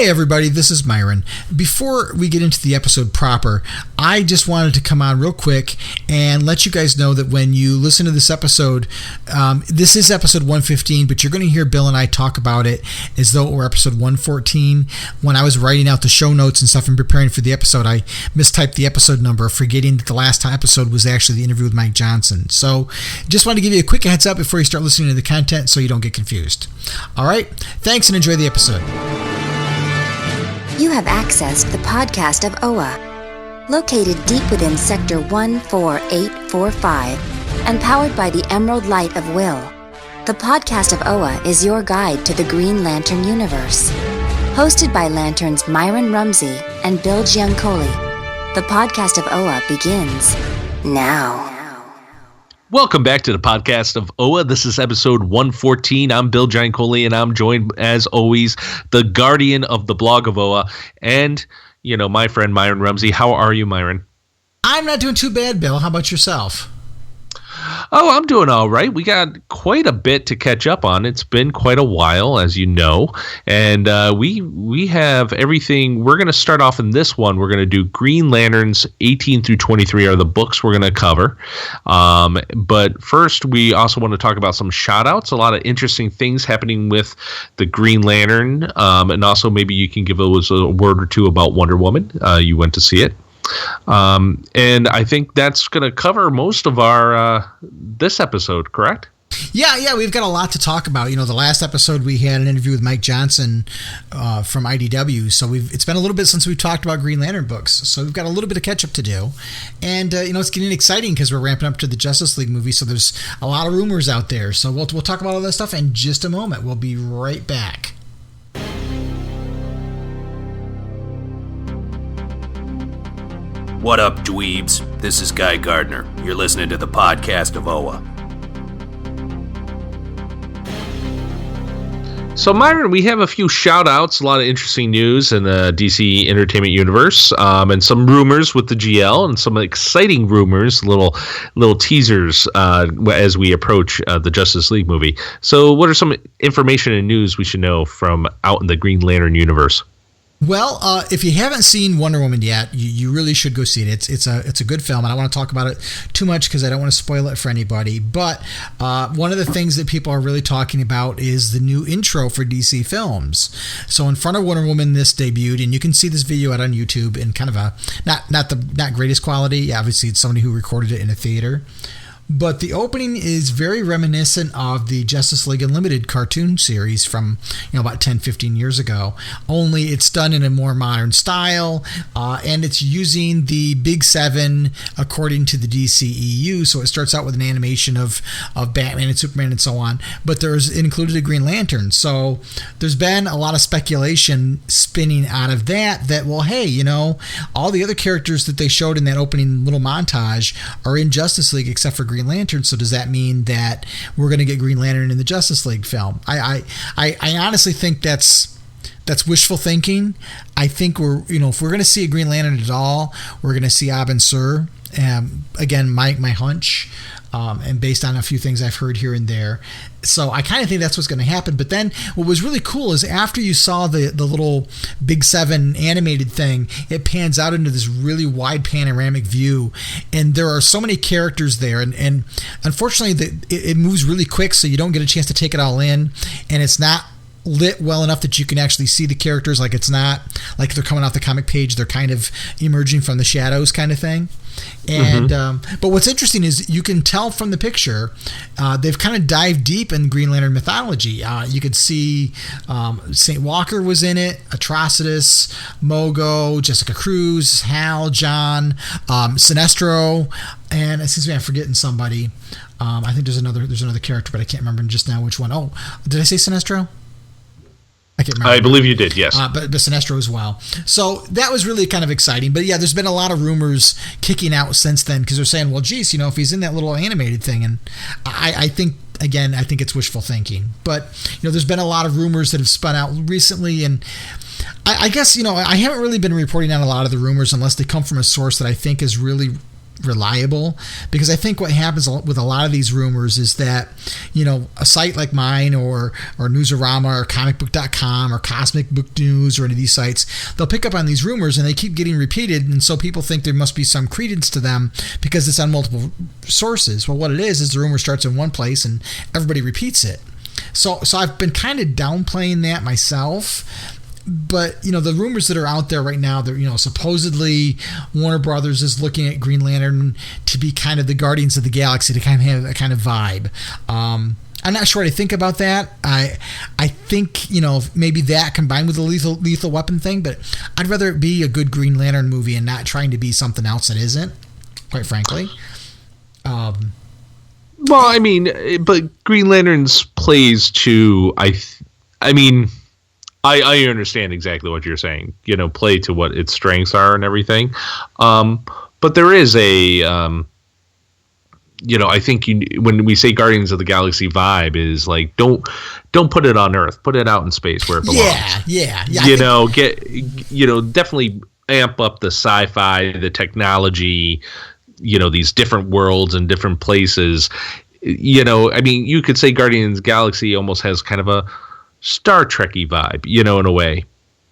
Hey everybody, this is Myron. Before we get into the episode proper, I just wanted to come on real quick and let you guys know that when you listen to this episode, this is episode 115, but you're going to hear Bill and I talk about it as though it were episode 114. When I was writing out the show notes and stuff and preparing for the episode, I mistyped the episode number, forgetting that the last episode was actually the interview with Mike Johnson. So just wanted to give you a quick heads up before you start listening to the content so you don't get confused. All right, thanks and enjoy the episode. You have accessed the podcast of OA, located deep within Sector 14845 and powered by the Emerald Light of Will. The podcast of OA is your guide to the Green Lantern universe. Hosted by Lanterns Myron Rumsey and Bill Giancoli, the podcast of OA begins now. Welcome back to the podcast of OA. This is episode 114. I'm Bill Giancoli, and I'm joined, as always, the guardian of the blog of OA, and, my friend Myron Rumsey. How are you, Myron? I'm not doing too bad, Bill. How about yourself? Oh, I'm doing all right. We got quite a bit to catch up on. It's been quite a while, as you know, and we have everything. We're going to start off in this one. We're going to do Green Lanterns 18 through 23 are the books we're going to cover. But first, we also want to talk about some shout-outs, a lot of interesting things happening with the Green Lantern, and also maybe you can give us a word or two about Wonder Woman. You went to see it. And I think that's going to cover most of our this episode, correct? Yeah, we've got a lot to talk about. The last episode we had an interview with Mike Johnson from IDW, so it's been a little bit since we've talked about Green Lantern books, so we've got a little bit of catch up to do. And it's getting exciting because we're ramping up to the Justice League movie, so there's a lot of rumors out there. So we'll talk about all that stuff in just a moment. We'll be right back. What up, dweebs? This is Guy Gardner. You're listening to the podcast of OA. So, Myron, we have a few shout-outs, a lot of interesting news in the DC Entertainment Universe, and some rumors with the GL, and some exciting rumors, little teasers as we approach the Justice League movie. So what are some information and news we should know from out in the Green Lantern universe? Well, if you haven't seen Wonder Woman yet, you really should go see it. It's a good film. I don't want to talk about it too much because I don't want to spoil it for anybody. But one of the things that people are really talking about is the new intro for DC Films. So in front of Wonder Woman, this debuted, and you can see this video out on YouTube in kind of a not greatest quality. Obviously, it's somebody who recorded it in a theater. But the opening is very reminiscent of the Justice League Unlimited cartoon series from about 10, 15 years ago. Only it's done in a more modern style, and it's using the Big Seven according to the DCEU. So it starts out with an animation of Batman and Superman and so on. But there's included a Green Lantern. So there's been a lot of speculation spinning out of that well, hey, all the other characters that they showed in that opening little montage are in Justice League except for Green Lantern, so does that mean that we're going to get Green Lantern in the Justice League film? I honestly think that's wishful thinking. I think if we're going to see a Green Lantern at all, we're going to see Abin Sur. Again, my hunch, and based on a few things I've heard here and there. So I kind of think that's what's going to happen. But then what was really cool is after you saw the little Big Seven animated thing, it pans out into this really wide panoramic view. And there are so many characters there. And unfortunately, it moves really quick, so you don't get a chance to take it all in. And it's not lit well enough that you can actually see the characters. Like it's not like they're coming off the comic page. They're kind of emerging from the shadows kind of thing. And but what's interesting is you can tell from the picture they've kind of dived deep in Green Lantern mythology. You could see St. Walker was in it, Atrocitus, Mogo, Jessica Cruz, Hal, John, Sinestro, and it seems to me I'm forgetting somebody. I think there's another character, but I can't remember just now which one. Oh, did I say Sinestro? I can't remember. I believe you did, yes. But Sinestro as well. So that was really kind of exciting. But yeah, there's been a lot of rumors kicking out since then because they're saying, well, geez, if he's in that little animated thing. And I think it's wishful thinking. But, there's been a lot of rumors that have spun out recently. And I guess, I haven't really been reporting on a lot of the rumors unless they come from a source that I think is really reliable, because I think what happens with a lot of these rumors is that, a site like mine or Newsarama or comicbook.com or Cosmic Book News or any of these sites, they'll pick up on these rumors and they keep getting repeated, and so people think there must be some credence to them because it's on multiple sources. Well, what it is the rumor starts in one place and everybody repeats it. So I've been kind of downplaying that myself. But, the rumors that are out there right now, they're, supposedly Warner Brothers is looking at Green Lantern to be kind of the Guardians of the Galaxy, to kind of have a kind of vibe. I'm not sure what I think about that. I think, maybe that combined with the lethal weapon thing, but I'd rather it be a good Green Lantern movie and not trying to be something else that isn't, quite frankly. Well, I mean, but Green Lantern's plays to, I understand exactly what you're saying, play to what its strengths are and everything. But there is a, I think when we say Guardians of the Galaxy vibe is like, don't put it on Earth, put it out in space where it belongs. Yeah. Definitely amp up the sci-fi, the technology, these different worlds and different places. You could say Guardians of the Galaxy almost has kind of a Star Trek-y vibe, in a way.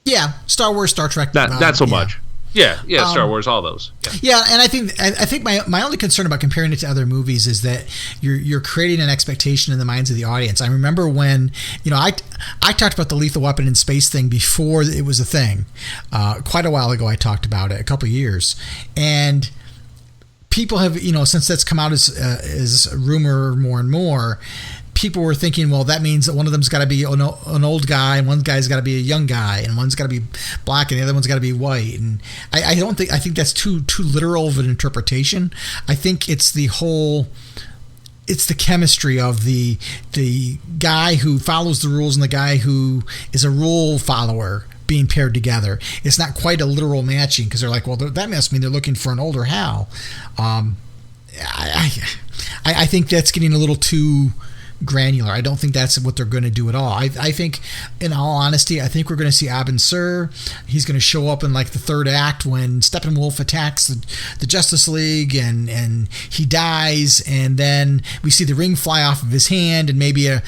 Yeah, Star Wars, Star Trek. Not so much. Yeah, Star Wars, all those. Yeah, and I think my only concern about comparing it to other movies is that you're creating an expectation in the minds of the audience. I remember when, I talked about the lethal weapon in space thing before it was a thing. Quite a while ago, I talked about it, a couple of years, and people have, since that's come out as a rumor more and more, people were thinking, well, that means that one of them's got to be an old guy, and one guy's got to be a young guy, and one's got to be black, and the other one's got to be white. And I think that's too literal of an interpretation. I think it's the chemistry of the guy who follows the rules and the guy who is a rule follower being paired together. It's not quite a literal matching, because they're like, well, that must mean they're looking for an older Hal. I think that's getting a little too granular. I don't think that's what they're going to do at all. I think, in all honesty, I think we're going to see Abin Sur. He's going to show up in like the third act when Steppenwolf attacks the Justice League and he dies, and then we see the ring fly off of his hand, and maybe a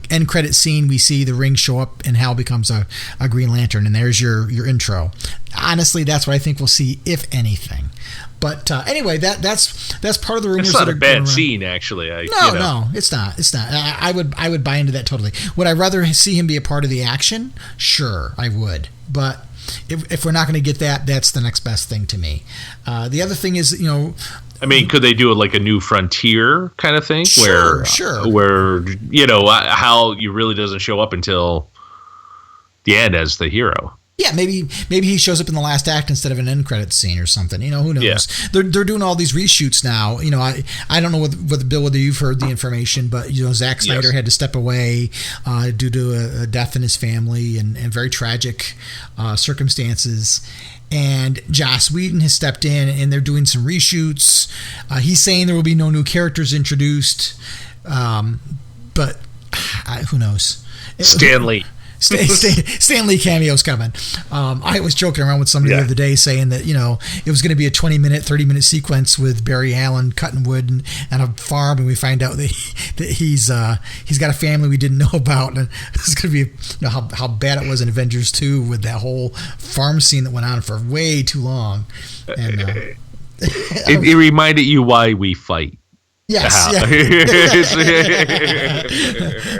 end credit scene we see the ring show up and Hal becomes a Green Lantern, and there's your intro. Honestly, that's what I think we'll see, if anything. But anyway, that's part of the rumors. It's not that a bad scene, actually. No, it's not. It's not. I would buy into that totally. Would I rather see him be a part of the action? Sure, I would. But if we're not going to get that, that's the next best thing to me. The other thing is, could they do it like a New Frontier kind of thing? Sure. Where Hal really doesn't show up until the end as the hero. Yeah, maybe he shows up in the last act instead of an end credits scene or something. Who knows? Yeah. They're doing all these reshoots now. I don't know whether you've heard the information, but Zack Snyder had to step away due to a death in his family and very tragic circumstances. And Joss Whedon has stepped in, and they're doing some reshoots. He's saying there will be no new characters introduced, but who knows? Stan Lee cameo's coming. I was joking around with somebody the other day saying that it was going to be a 20-minute, 30-minute sequence with Barry Allen cutting wood and a farm, and we find out that he's got a family we didn't know about, and it's going to be how bad it was in Avengers 2 with that whole farm scene that went on for way too long. And it reminded you why we fight. Yes, yeah.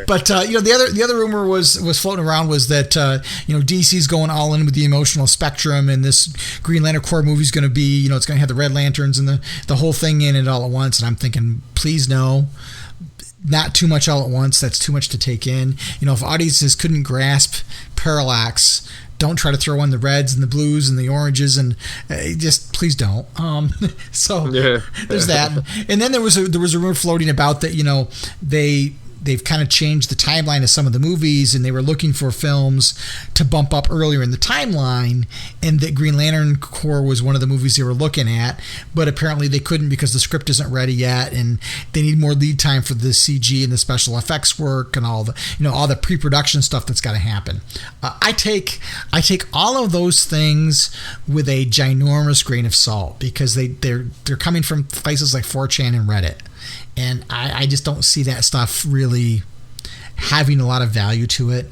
But the other rumor was floating around was that DC's going all in with the emotional spectrum, and this Green Lantern Corps movie is going to be it's going to have the Red Lanterns and the whole thing in it all at once. And I'm thinking, please no, not too much all at once. That's too much to take in. If audiences couldn't grasp Parallax, don't try to throw in the reds and the blues and the oranges, and just please don't. There's that. And then there was a rumor floating about that they they've kind of changed the timeline of some of the movies, and they were looking for films to bump up earlier in the timeline, and that Green Lantern Corps was one of the movies they were looking at, but apparently they couldn't because the script isn't ready yet, and they need more lead time for the CG and the special effects work and all the pre-production stuff that's got to happen. I take all of those things with a ginormous grain of salt, because they're coming from places like 4chan and Reddit, and I just don't see that stuff really having a lot of value to it.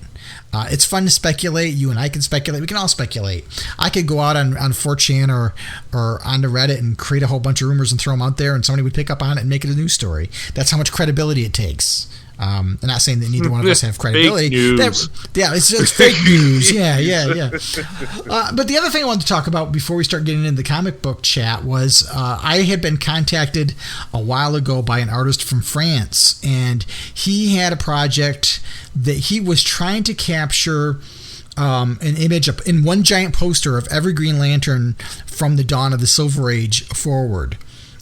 It's fun to speculate. You and I can speculate. We can all speculate. I could go out on 4chan or onto Reddit and create a whole bunch of rumors and throw them out there, and somebody would pick up on it and make it a news story. That's how much credibility it takes. I'm not saying that neither one of us have credibility. Fake news. It's fake news. Yeah. But the other thing I wanted to talk about before we start getting into the comic book chat was I had been contacted a while ago by an artist from France, and he had a project that he was trying to capture an image in one giant poster of every Green Lantern from the dawn of the Silver Age forward.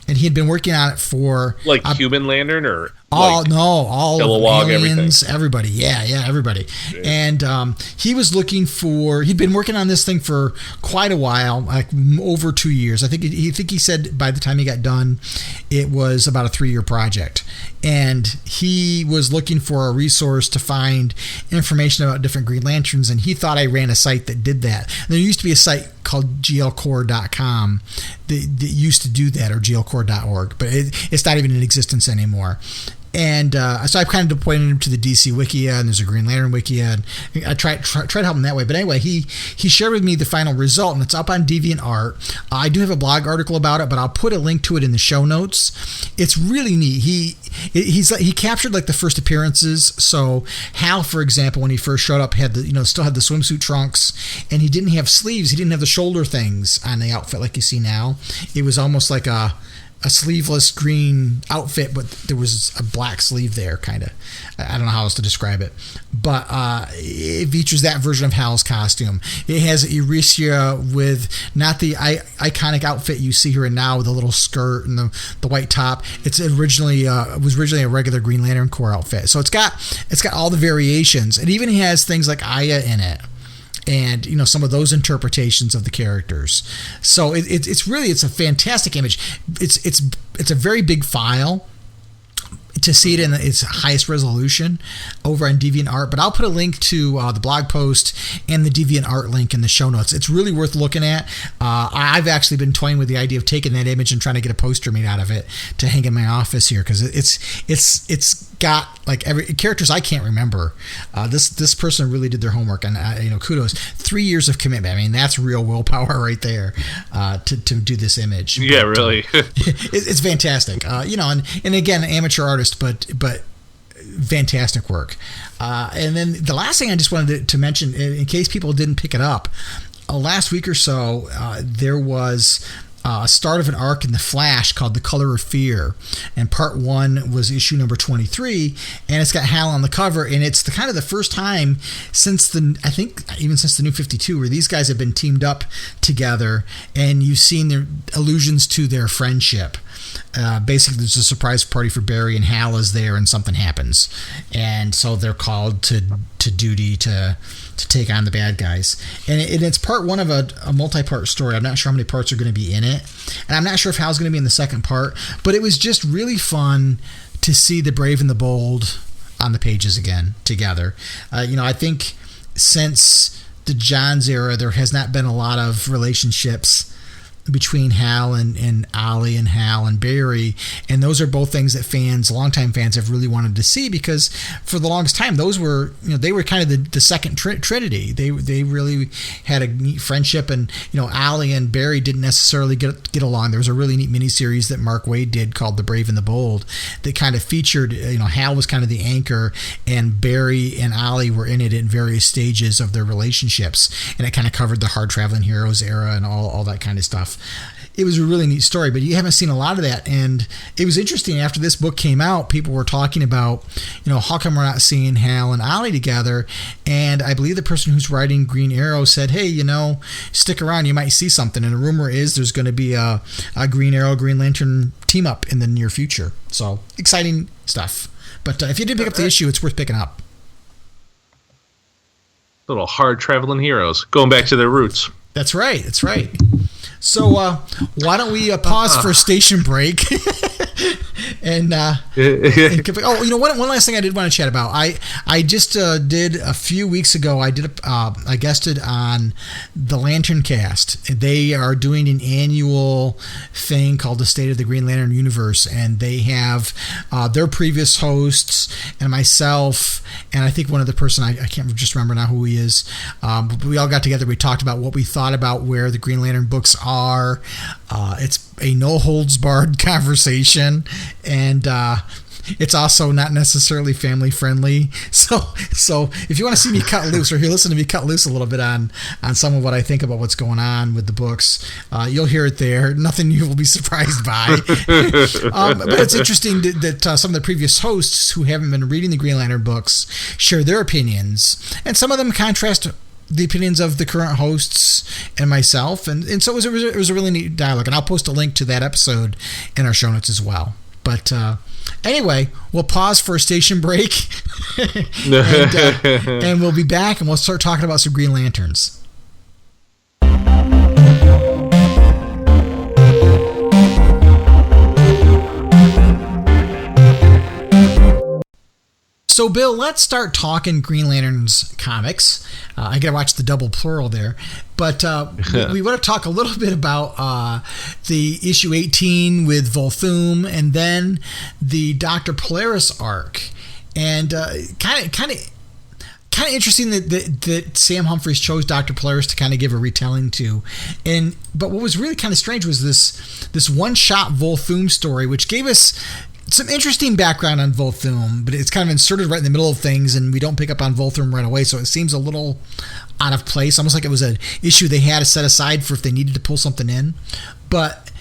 And he had been working on it for... Like Human Lantern or... all Kilowog, aliens, everything. Everybody. Yeah, everybody. Yeah. And he was looking for... He'd been working on this thing for quite a while, like over 2 years. I think he said by the time he got done, it was about a 3-year project. And he was looking for a resource to find information about different Green Lanterns, and he thought I ran a site that did that. And there used to be a site called glcore.com that used to do that, or glcore.org, but it's not even in existence anymore. And so I kind of pointed him to the DC Wikia, and there's a Green Lantern Wikia, and I tried to help him that way. But anyway, he shared with me the final result, and it's up on DeviantArt. I do have a blog article about it, but I'll put a link to it in the show notes. It's really neat. He captured like the first appearances. So Hal, for example, when he first showed up, had still had the swimsuit trunks, and he didn't have sleeves. He didn't have the shoulder things on the outfit like you see now. It was almost like a sleeveless green outfit, but there was a black sleeve there, kind of. I don't know how else to describe it. But it features that version of Hal's costume. It has Eurecia with not the iconic outfit you see her in now, with the little skirt and the white top. It was originally a regular Green Lantern Corps outfit. So it's got all the variations. It even has things like Aya in it, and some of those interpretations of the characters. So it's a fantastic image. It's a very big file to see it in its highest resolution over on DeviantArt, but I'll put a link to the blog post and the DeviantArt link in the show notes. It's really worth looking at. I've actually been toying with the idea of taking that image and trying to get a poster made out of it to hang in my office here, because it's got like every characters I can't remember. This person really did their homework, and kudos. 3 years of commitment. I mean, that's real willpower right there to do this image. Yeah, but, really. It's fantastic. And again, amateur artist, but fantastic work. And then the last thing I just wanted to mention, in case people didn't pick it up, last week or so, there was a start of an arc in The Flash called The Color of Fear, and part 1 was issue number 23, and it's got Hal on the cover, and it's the first time since even since the New 52 where these guys have been teamed up together, and you've seen their allusions to their friendship. Basically, there's a surprise party for Barry, and Hal is there, and something happens, and so they're called to duty to take on the bad guys. And it's part 1 of a multi-part story. I'm not sure how many parts are going to be in it, and I'm not sure if Hal's going to be in the second part, but it was just really fun to see the Brave and the Bold on the pages again together. I think since the Johns era, there has not been a lot of relationships between Hal and Ollie, and Hal and Barry, and those are both things that longtime fans have really wanted to see, because for the longest time those were they were kind of the second trinity. They really had a neat friendship, and Ollie and Barry didn't necessarily get along. There was a really neat miniseries that Mark Waid did called The Brave and the Bold that kind of featured Hal was kind of the anchor, and Barry and Ollie were in it in various stages of their relationships, and it kind of covered the Hard Traveling Heroes era and all that kind of stuff. It was a really neat story, but you haven't seen a lot of that. And it was interesting, after this book came out, people were talking about, how come we're not seeing Hal and Ollie together? And I believe the person who's writing Green Arrow said, hey, stick around, you might see something. And the rumor is there's going to be a Green Arrow, Green Lantern team up in the near future. So exciting stuff. But if you did pick up the issue, it's worth picking up. Little hard traveling heroes going back to their roots. That's right. So why don't we pause for a station break? One last thing I did want to chat about. I just did a few weeks ago. I guested on the Lantern Cast. They are doing an annual thing called the State of the Green Lantern Universe, and they have their previous hosts and myself, and I think one other person, I can't just remember now who he is. But we all got together. We talked about what we thought about where the Green Lantern books are. It's a no-holds-barred conversation, and it's also not necessarily family-friendly. So if you want to see me cut loose, or if you listen to me cut loose a little bit on some of what I think about what's going on with the books, you'll hear it there. Nothing you will be surprised by. But it's interesting that some of the previous hosts who haven't been reading the Green Lantern books share their opinions, and some of them contrast the opinions of the current hosts and myself, and so it was a really neat dialogue, and I'll post a link to that episode in our show notes as well. But anyway, we'll pause for a station break, and we'll be back, and we'll start talking about some Green Lanterns. So, Bill, let's start talking Green Lanterns comics. I got to watch the double plural there. But we want to talk a little bit about the issue 18 with Volthoom, and then the Dr. Polaris arc. And kind of interesting that Sam Humphries chose Dr. Polaris to kind of give a retelling to. But what was really kind of strange was this one-shot Volthoom story, which gave us some interesting background on Volthoom, but it's kind of inserted right in the middle of things, and we don't pick up on Volthoom right away, so it seems a little out of place, almost like it was an issue they had to set aside for if they needed to pull something in. But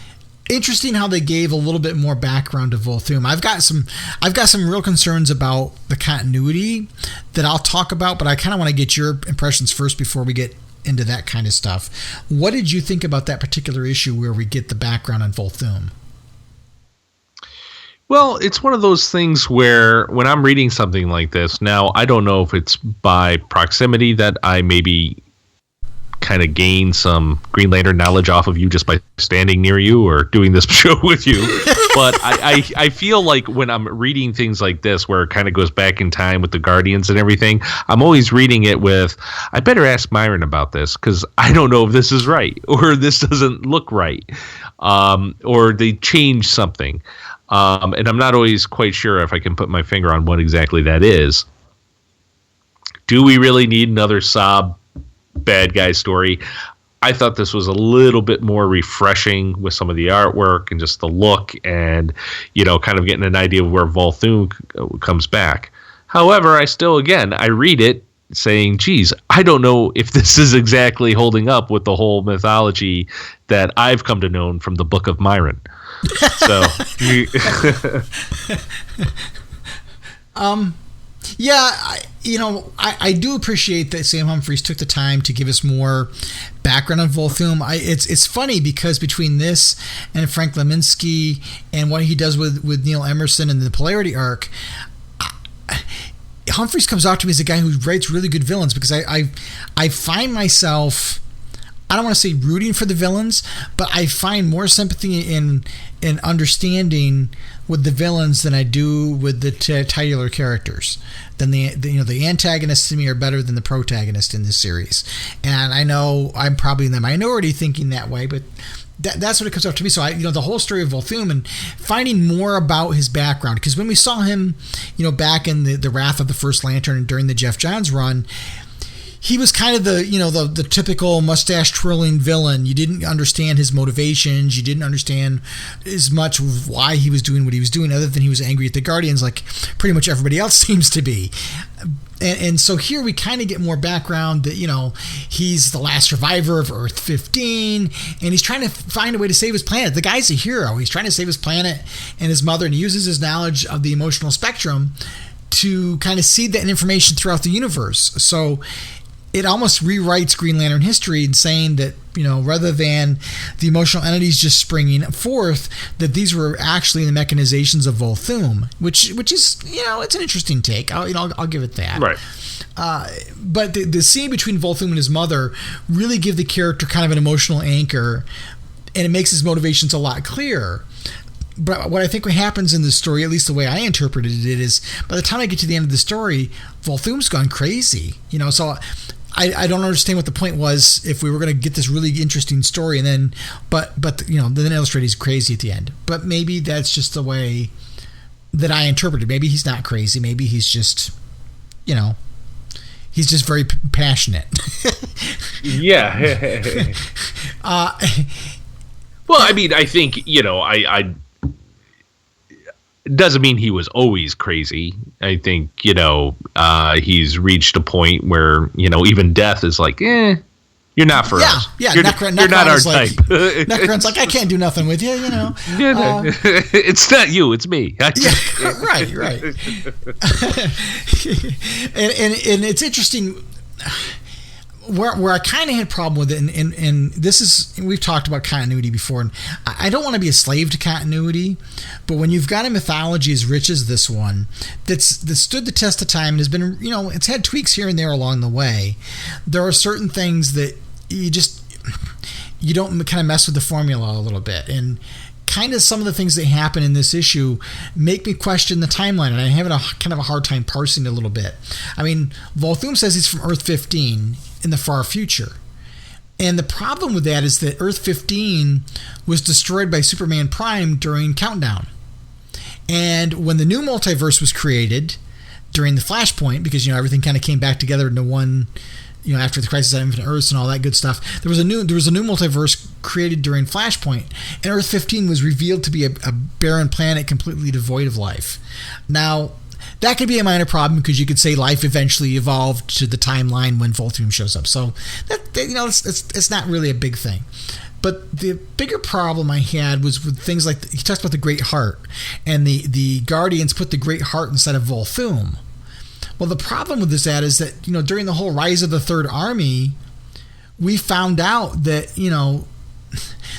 interesting how they gave a little bit more background to Volthoom. I've got some real concerns about the continuity that I'll talk about, but I kind of want to get your impressions first before we get into that kind of stuff. What did you think about that particular issue where we get the background on Volthoom? Well, it's one of those things where when I'm reading something like this, now I don't know if it's by proximity that I maybe kind of gain some Green Lantern knowledge off of you just by standing near you or doing this show with you. But I feel like when I'm reading things like this, where it kind of goes back in time with the Guardians and everything, I'm always reading it with, I better ask Myron about this because I don't know if this is right or this doesn't look right, or they change something. And I'm not always quite sure if I can put my finger on what exactly that is. Do we really need another Saab bad guy story? I thought this was a little bit more refreshing with some of the artwork and just the look and, kind of getting an idea of where Volthoom comes back. However, I read it saying, geez, I don't know if this is exactly holding up with the whole mythology that I've come to know from the Book of Myron. So, I do appreciate that Sam Humphries took the time to give us more background on Volthoom. It's funny because between this and Frank Leminski and what he does with Neil Emerson and the Polarity arc, Humphries comes out to me as a guy who writes really good villains, because I find myself, I don't want to say rooting for the villains, but I find more sympathy in understanding with the villains than I do with the titular characters. Then the antagonists to me are better than the protagonist in this series, and I know I'm probably in the minority thinking that way, but that's what it comes up to me. So the whole story of Volthoom and finding more about his background, because when we saw him, back in the Wrath of the First Lantern and during the Jeff Johns run, he was kind of the typical mustache twirling villain. You didn't understand his motivations. You didn't understand as much why he was doing what he was doing, other than he was angry at the Guardians, like pretty much everybody else seems to be. And so here we kind of get more background that, he's the last survivor of Earth 15, and he's trying to find a way to save his planet. The guy's a hero. He's trying to save his planet and his mother, and he uses his knowledge of the emotional spectrum to kind of seed that information throughout the universe. So it almost rewrites Green Lantern history in saying that, rather than the emotional entities just springing forth, that these were actually the mechanizations of Volthoom, which is, it's an interesting take. I'll give it that. Right. But the scene between Volthoom and his mother really give the character kind of an emotional anchor, and it makes his motivations a lot clearer. But what I think happens in the story, at least the way I interpreted it, is by the time I get to the end of the story, Volthoom's gone crazy. So I don't understand what the point was if we were going to get this really interesting story, and then, but then illustrate he's crazy at the end. But maybe that's just the way that I interpreted. Maybe he's not crazy. Maybe he's just, he's just very passionate. Yeah. Well, I mean, I think, I doesn't mean he was always crazy. I think, he's reached a point where, even death is like, you're not for us. Yeah, you're not our type. Necron's like, I can't do nothing with you, It's not you, it's me. Right. and it's interesting where I kind of had a problem with it, and this is, we've talked about continuity before, and I don't want to be a slave to continuity, but when you've got a mythology as rich as this one, that stood the test of time and has been, it's had tweaks here and there along the way, there are certain things that you don't kind of mess with the formula a little bit, and kind of some of the things that happen in this issue make me question the timeline, and I'm having a kind of a hard time parsing it a little bit. I mean, Volthoom says he's from Earth 15 in the far future. And the problem with that is that Earth 15 was destroyed by Superman Prime during Countdown. And when the new multiverse was created during the Flashpoint, because, everything kind of came back together into one, after the Crisis on Infinite Earths and all that good stuff, there was a new multiverse created during Flashpoint, and Earth 15 was revealed to be a barren planet completely devoid of life. Now, that could be a minor problem because you could say life eventually evolved to the timeline when Volthoom shows up. So that it's not really a big thing. But the bigger problem I had was with things like he talks about the Great Heart, and the Guardians put the Great Heart instead of Volthoom. Well, the problem with this is that during the whole rise of the Third Army, we found out that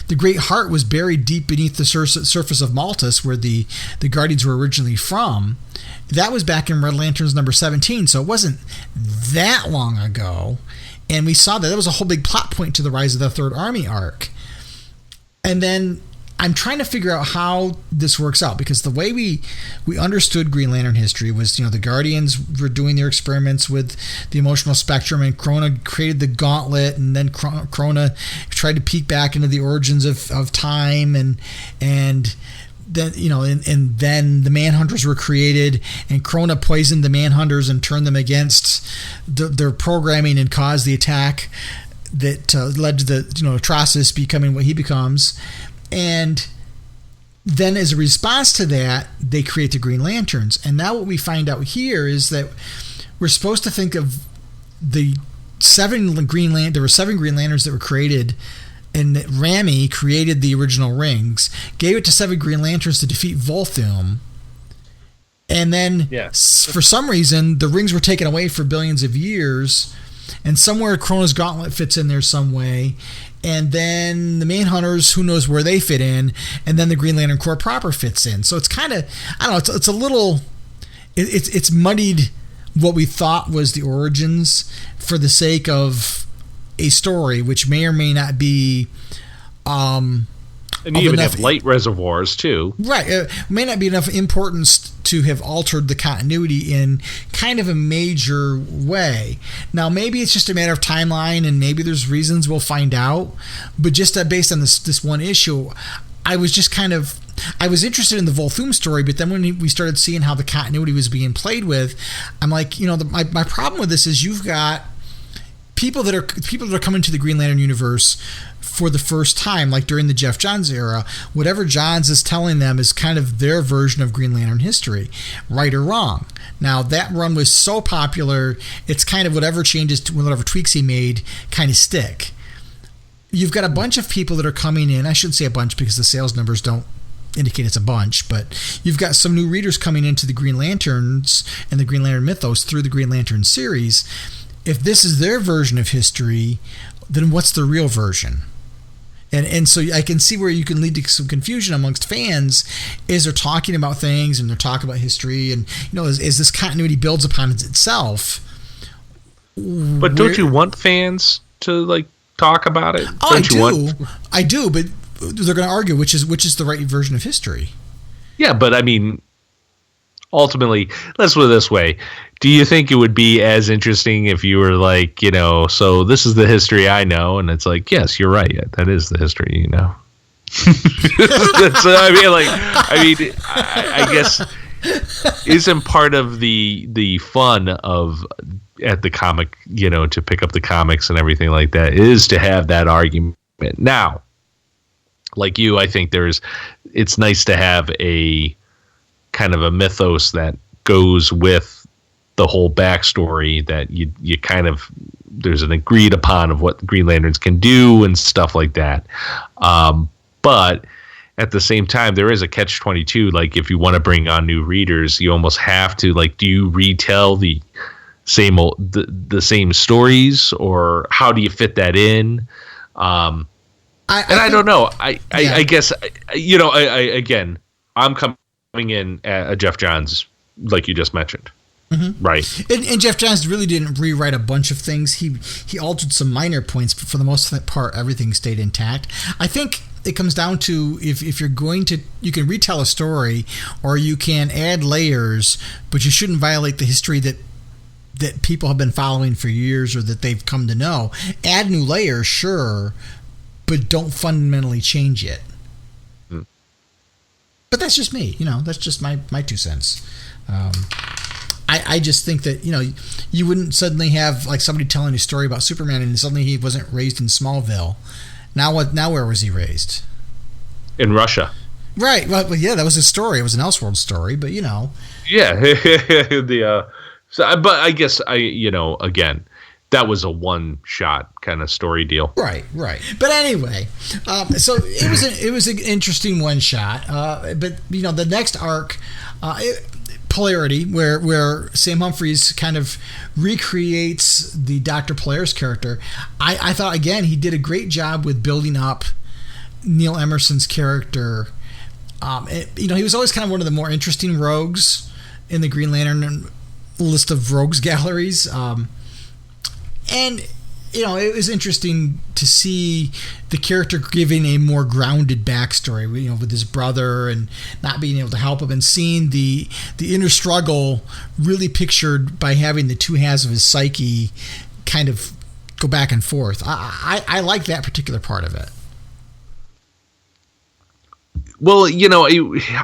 the Great Heart was buried deep beneath the surface of Maltus, where the Guardians were originally from. That was back in Red Lanterns number 17, so it wasn't that long ago. And we saw that was a whole big plot point to the Rise of the Third Army arc. And then I'm trying to figure out how this works out, because the way we understood Green Lantern history was, the Guardians were doing their experiments with the emotional spectrum, and Krona created the gauntlet, and then Krona tried to peek back into the origins of time, and then and then the Manhunters were created, and Krona poisoned the Manhunters and turned them against their programming and caused the attack that led to the Atrocitus becoming what he becomes. And then as a response to that, they create the Green Lanterns. And now what we find out here is that we're supposed to think of the there were 7 Green Lanterns that were created, and that Rami created the original rings, gave it to 7 Green Lanterns to defeat Volthoom. And then for some reason, the rings were taken away for billions of years, and somewhere Krona's gauntlet fits in there some way. And then the Manhunters, who knows where they fit in, and then the Green Lantern Corps proper fits in. So it's kind of, I don't know, it's a little, it's muddied what we thought was the origins for the sake of a story, which may or may not be and you even have light reservoirs too, right? May not be enough importance to have altered the continuity in kind of a major way. Now, maybe it's just a matter of timeline, and maybe there's reasons we'll find out. But just based on this one issue, I was just I was interested in the Volthoom story, but then when we started seeing how the continuity was being played with, I'm like, my problem with this is you've got people that are coming to the Green Lantern universe for the first time, like during the Jeff Johns era. Whatever Johns is telling them is kind of their version of Green Lantern history, right or wrong. Now, that run was so popular, it's kind of whatever tweaks he made kind of stick. You've got a bunch of people that are coming in. I shouldn't say a bunch because the sales numbers don't indicate it's a bunch, but you've got some new readers coming into the Green Lanterns and the Green Lantern mythos through the Green Lantern series. if this is their version of history, then what's the real version? And so I can see where you can lead to some confusion amongst fans as they're talking about things and they're talking about history, and as this continuity builds upon itself. But don't you want fans to talk about it? I do, but they're going to argue which is the right version of history. Yeah, but I mean, ultimately, let's put it this way. Do you think it would be as interesting if you were so this is the history I know, and it's like, yes, you're right. Yeah, that is the history, you know. I guess isn't part of the fun of at the comic, to pick up the comics and everything like that, is to have that argument. Now, like you, I think it's nice to have a kind of a mythos that goes with the whole backstory, that you kind of, there's an agreed upon of what the Green Lanterns can do and stuff like that. But at the same time, there is a catch-22. Like, if you want to bring on new readers, you almost have to, do you retell the same stories, or how do you fit that in? I don't know. I guess, again, I'm coming in at Jeff Johns, like you just mentioned. Mm-hmm. Right. And Jeff Johns really didn't rewrite a bunch of things. He altered some minor points, but for the most part, everything stayed intact. I think it comes down to if you're going to, you can retell a story, or you can add layers, but you shouldn't violate the history that people have been following for years, or that they've come to know. Add new layers, sure, but don't fundamentally change it. Mm. But that's just me. That's just my 2 cents. I just think that, you wouldn't suddenly have somebody telling a story about Superman and suddenly he wasn't raised in Smallville. Now where was he raised? In Russia. Right. Well, yeah, that was his story. It was an Elseworld story, but Yeah. But I guess again, that was a one-shot kind of story deal. Right. But anyway, so it was an interesting one-shot. But the next arc, Polarity, where Sam Humphries kind of recreates the Dr. Polaris character. I thought, again, he did a great job with building up Neil Emerson's character. He was always kind of one of the more interesting rogues in the Green Lantern list of rogues galleries. And it was interesting to see the character giving a more grounded backstory, with his brother and not being able to help him, and seeing the inner struggle really pictured by having the two halves of his psyche kind of go back and forth. I like that particular part of it. Well,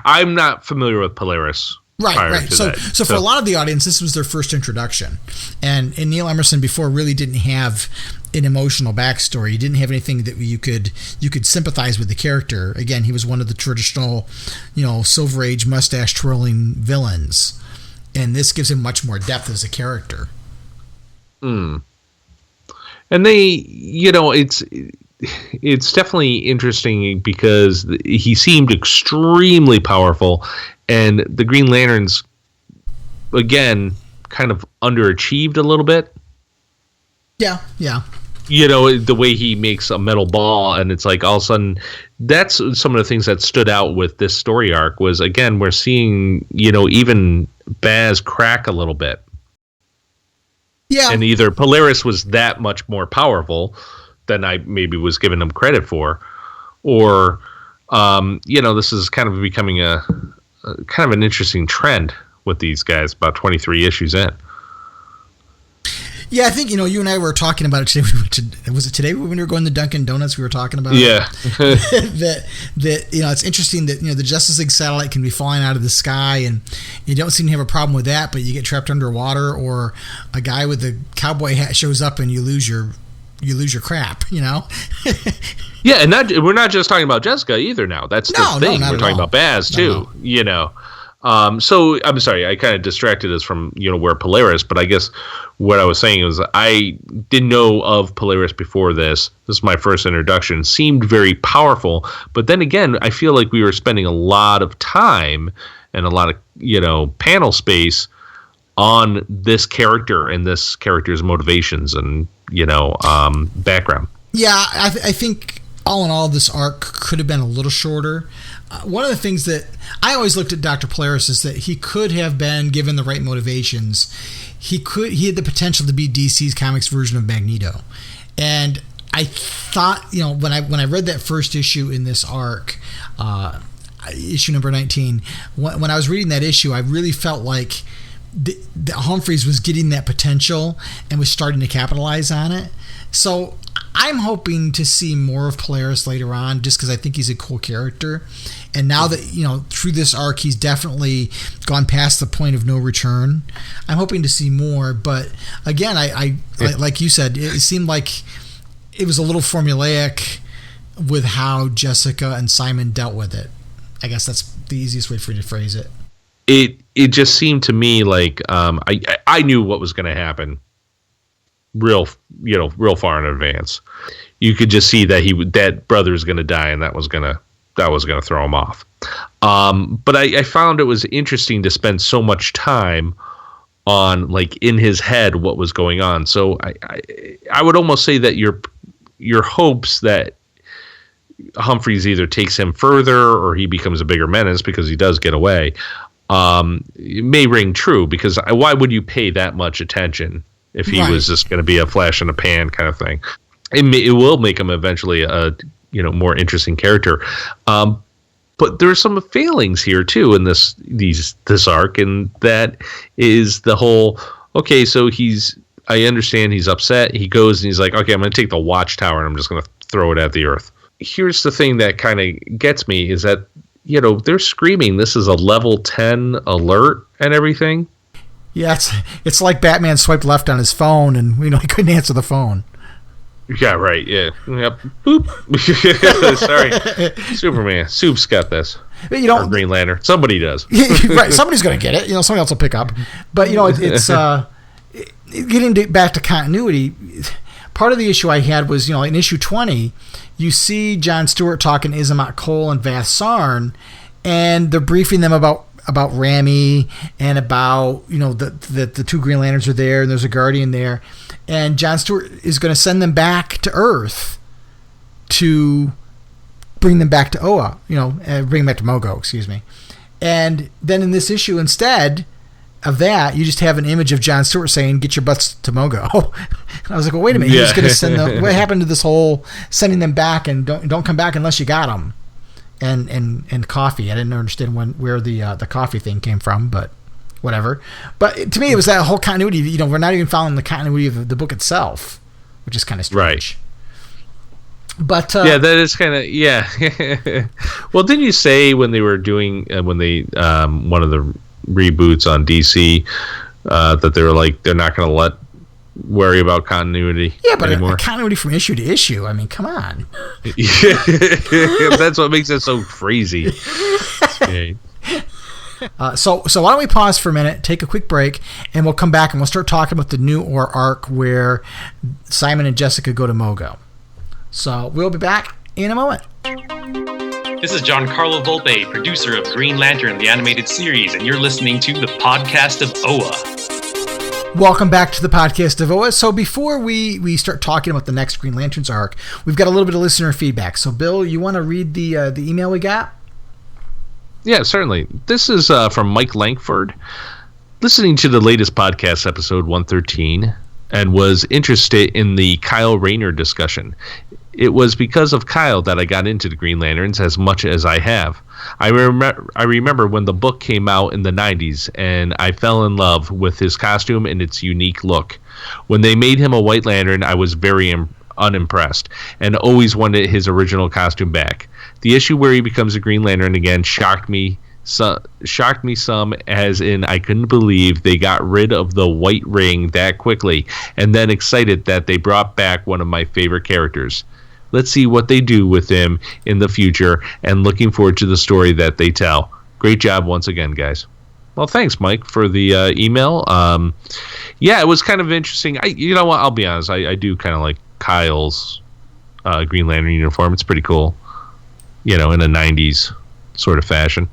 I'm not familiar with Polaris. Right. So for a lot of the audience, this was their first introduction, and Neil Emerson before really didn't have an emotional backstory. He didn't have anything that you could sympathize with the character. Again, he was one of the traditional, Silver Age mustache twirling villains, and this gives him much more depth as a character. And they, it's definitely interesting because he seemed extremely powerful. And the Green Lanterns, again, kind of underachieved a little bit. Yeah. The way he makes a metal ball, and it's like all of a sudden, that's some of the things that stood out with this story arc was, again, we're seeing, even Baz crack a little bit. Yeah. And either Polaris was that much more powerful than I maybe was giving him credit for, or, this is kind of becoming a kind of an interesting trend with these guys about 23 issues in. Yeah, I think, you and I were talking about it today. Was it today when we were going to Dunkin' Donuts? We were talking about yeah. that it's interesting that, the Justice League satellite can be falling out of the sky, and you don't seem to have a problem with that, but you get trapped underwater, or a guy with a cowboy hat shows up and you lose your crap, Yeah, and we're not just talking about Jessica either now. That's the thing. We're talking about Baz too, So I'm sorry, I kind of distracted us from, where Polaris, but I guess what I was saying was I didn't know of Polaris before this. This is my first introduction. Seemed very powerful, but then again, I feel like we were spending a lot of time and a lot of, panel space on this character and this character's motivations and background. Yeah, I think all in all, this arc could have been a little shorter. One of the things that I always looked at Dr. Polaris is that he could have been given the right motivations. He had the potential to be DC's comics version of Magneto, and I thought, when I read that first issue in this arc, issue number 19, when I was reading that issue, I really felt like the Humphreys was getting that potential and was starting to capitalize on it. So I'm hoping to see more of Polaris later on, just because I think he's a cool character. And now that, through this arc, he's definitely gone past the point of no return. I'm hoping to see more. But again, I like you said, it seemed like it was a little formulaic with how Jessica and Simon dealt with it. I guess that's the easiest way for you to phrase it. It just seemed to me like I knew what was going to happen real far in advance. You could just see that that brother was going to die, and that was going to throw him off. But I found it was interesting to spend so much time on, like, in his head what was going on. So I would almost say that your hopes that Humphreys either takes him further or he becomes a bigger menace because he does get away, it may ring true, because why would you pay that much attention if he was just going to be a flash in the pan kind of thing? It will make him eventually a more interesting character. But there are some failings here too in this arc, and that is the whole, okay, so I understand he's upset. He goes and he's like, okay, I'm going to take the watchtower and I'm just going to throw it at the earth. Here's the thing that kind of gets me is that, they're screaming this is a level 10 alert and everything. Yeah, it's like Batman swiped left on his phone and he couldn't answer the phone. Yeah, right. Yeah. Yep. Boop. Sorry. Superman. Soup's got this. Or Green Lantern. Somebody does. Right. Somebody's going to get it. Somebody else will pick up. But, it's getting back to continuity. Part of the issue I had was, in issue 20, you see John Stewart talking to Izamat Cole and Vath Sarn, and they're briefing them about Rami and about, the two Green Lanterns are there and there's a Guardian there. And John Stewart is going to send them back to Earth to bring them back to Oa, bring them back to Mogo, excuse me. And then in this issue, instead of that, you just have an image of John Stewart saying, "Get your butts to Mogo." And I was like, well, wait a minute. He's going to send them. What happened to this whole sending them back and don't come back unless you got them? And coffee. I didn't understand where the coffee thing came from, but whatever. But to me, it was that whole continuity. We're not even following the continuity of the book itself, which is kind of strange. Right. But that is kind of Well, didn't you say when they were doing one of the reboots on DC that they were like they're not going to worry about continuity anymore? Continuity from issue to issue. I mean, come on. That's what makes it so crazy. So why don't we pause for a minute, take a quick break, and we'll come back and we'll start talking about the new arc where Simon and Jessica go to Mogo. So we'll be back in a moment. This is Giancarlo Volpe, producer of Green Lantern, the animated series, and you're listening to the podcast of Oa. Welcome back to the podcast of Oa. So before we start talking about the next Green Lanterns arc, we've got a little bit of listener feedback. So Bill, you want to read the email we got? Yeah, certainly. This is from Mike Langford, listening to the latest podcast, episode 113, and was interested in the Kyle Rayner discussion. It was because of Kyle that I got into the Green Lanterns as much as I have. I remember when the book came out in the 90s, and I fell in love with his costume and its unique look. When they made him a White Lantern, I was very unimpressed, and always wanted his original costume back. The issue where he becomes a Green Lantern again shocked me some, as in I couldn't believe they got rid of the white ring that quickly, and then excited that they brought back one of my favorite characters. Let's see what they do with him in the future, and looking forward to the story that they tell. Great job once again, guys. Well, thanks, Mike, for the email. It was kind of interesting. You know what? I'll be honest. I do kind of like Kyle's Green Lantern uniform. It's pretty cool, in a 90s sort of fashion.